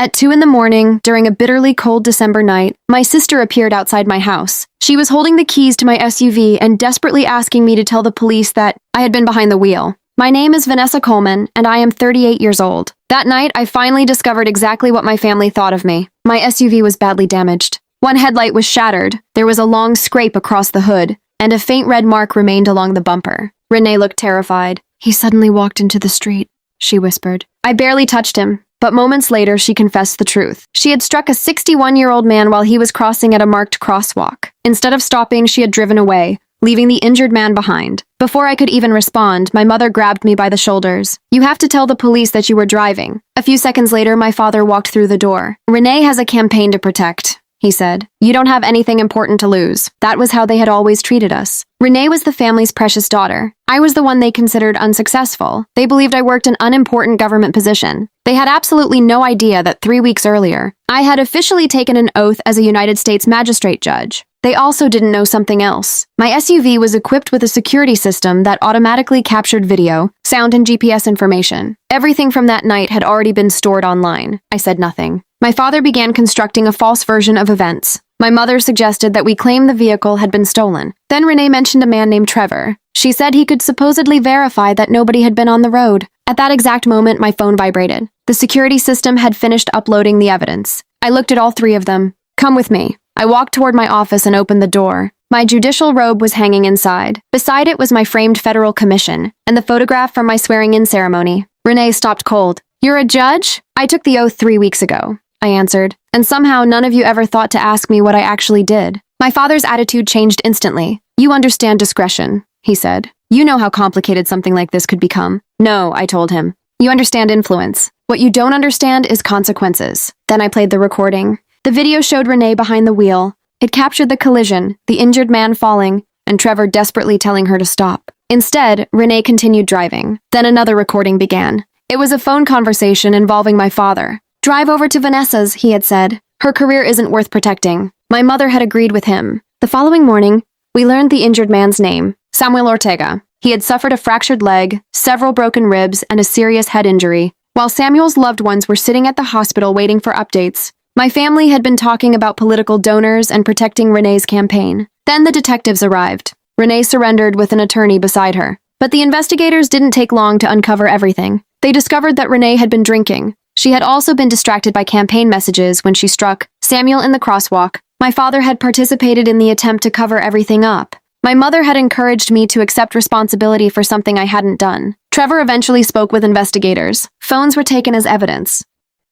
At 2 in the morning, during a bitterly cold December night, my sister appeared outside my house. She was holding the keys to my SUV and desperately asking me to tell the police that I had been behind the wheel. My name is Vanessa Coleman, and I am 38 years old. That night, I finally discovered exactly what my family thought of me. My SUV was badly damaged. One headlight was shattered, there was a long scrape across the hood, and a faint red mark remained along the bumper. Renee looked terrified. "He suddenly walked into the street," she whispered. I barely touched him. But moments later, she confessed the truth. She had struck a 61-year-old man while he was crossing at a marked crosswalk. Instead of stopping, she had driven away, leaving the injured man behind. Before I could even respond, my mother grabbed me by the shoulders. "You have to tell the police that you were driving." A few seconds later, my father walked through the door. "Renee has a campaign to protect," he said. "You don't have anything important to lose." That was how they had always treated us. Renee was the family's precious daughter. I was the one they considered unsuccessful. They believed I worked an unimportant government position. They had absolutely no idea that 3 weeks earlier, I had officially taken an oath as a United States magistrate judge. They also didn't know something else. My SUV was equipped with a security system that automatically captured video, sound, and GPS information. Everything from that night had already been stored online. I said nothing. My father began constructing a false version of events. My mother suggested that we claim the vehicle had been stolen. Then Renee mentioned a man named Trevor. She said he could supposedly verify that nobody had been on the road. At that exact moment, my phone vibrated. The security system had finished uploading the evidence. I looked at all 3 of them. "Come with me." I walked toward my office and opened the door. My judicial robe was hanging inside. Beside it was my framed federal commission and the photograph from my swearing-in ceremony. Renee stopped cold. "You're a judge?" "I took the oath 3 weeks ago," I answered, "and somehow none of you ever thought to ask me what I actually did." My father's attitude changed instantly. "You understand discretion," he said. "You know how complicated something like this could become." "No," I told him. "You understand influence. What you don't understand is consequences." Then I played the recording. The video showed Renee behind the wheel. It captured the collision, the injured man falling, and Trevor desperately telling her to stop. Instead, Renee continued driving. Then another recording began. It was a phone conversation involving my father. "Drive over to Vanessa's," he had said. "Her career isn't worth protecting." My mother had agreed with him. The following morning, we learned the injured man's name, Samuel Ortega. He had suffered a fractured leg, several broken ribs, and a serious head injury. While Samuel's loved ones were sitting at the hospital waiting for updates, my family had been talking about political donors and protecting Renee's campaign. Then the detectives arrived. Renee surrendered with an attorney beside her. But the investigators didn't take long to uncover everything. They discovered that Renee had been drinking. She had also been distracted by campaign messages when she struck Samuel in the crosswalk. My father had participated in the attempt to cover everything up. My mother had encouraged me to accept responsibility for something I hadn't done. Trevor eventually spoke with investigators. Phones were taken as evidence.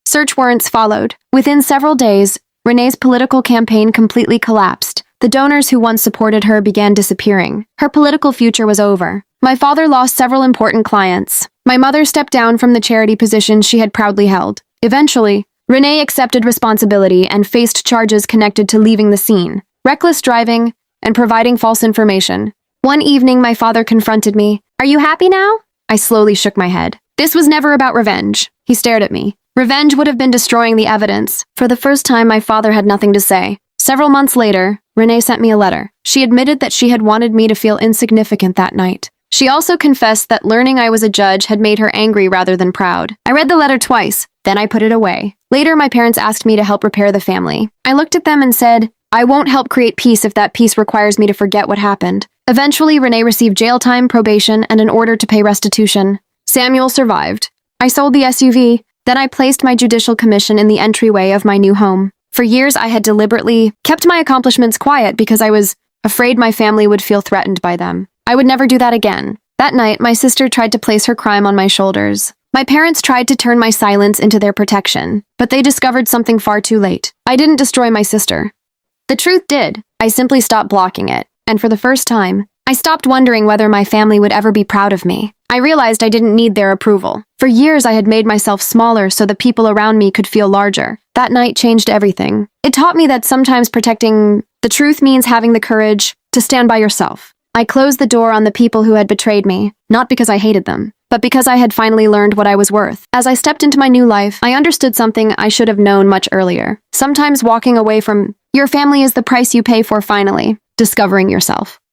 Search warrants followed. Within several days, Renee's political campaign completely collapsed. The donors who once supported her began disappearing. Her political future was over. My father lost several important clients. My mother stepped down from the charity position she had proudly held. Eventually, Renee accepted responsibility and faced charges connected to leaving the scene, reckless driving, and providing false information. One evening, my father confronted me. "Are you happy now?" I slowly shook my head. This was never about revenge. He stared at me. Revenge would have been destroying the evidence. For the first time, my father had nothing to say. Several months later, Renee sent me a letter. She admitted that she had wanted me to feel insignificant that night. She also confessed that learning I was a judge had made her angry rather than proud. I read the letter twice, then I put it away. Later, my parents asked me to help repair the family. I looked at them and said, "I won't help create peace if that peace requires me to forget what happened." Eventually, Renee received jail time, probation, and an order to pay restitution. Samuel survived. I sold the SUV. Then I placed my judicial commission in the entryway of my new home. For years, I had deliberately kept my accomplishments quiet because I was afraid my family would feel threatened by them. I would never do that again. That night, my sister tried to place her crime on my shoulders. My parents tried to turn my silence into their protection, but they discovered something far too late. I didn't destroy my sister. The truth did. I simply stopped blocking it. And for the first time, I stopped wondering whether my family would ever be proud of me. I realized I didn't need their approval. For years, I had made myself smaller so the people around me could feel larger. That night changed everything. It taught me that sometimes protecting the truth means having the courage to stand by yourself. I closed the door on the people who had betrayed me, not because I hated them, but because I had finally learned what I was worth. As I stepped into my new life, I understood something I should have known much earlier. Sometimes walking away from your family is the price you pay for finally discovering yourself.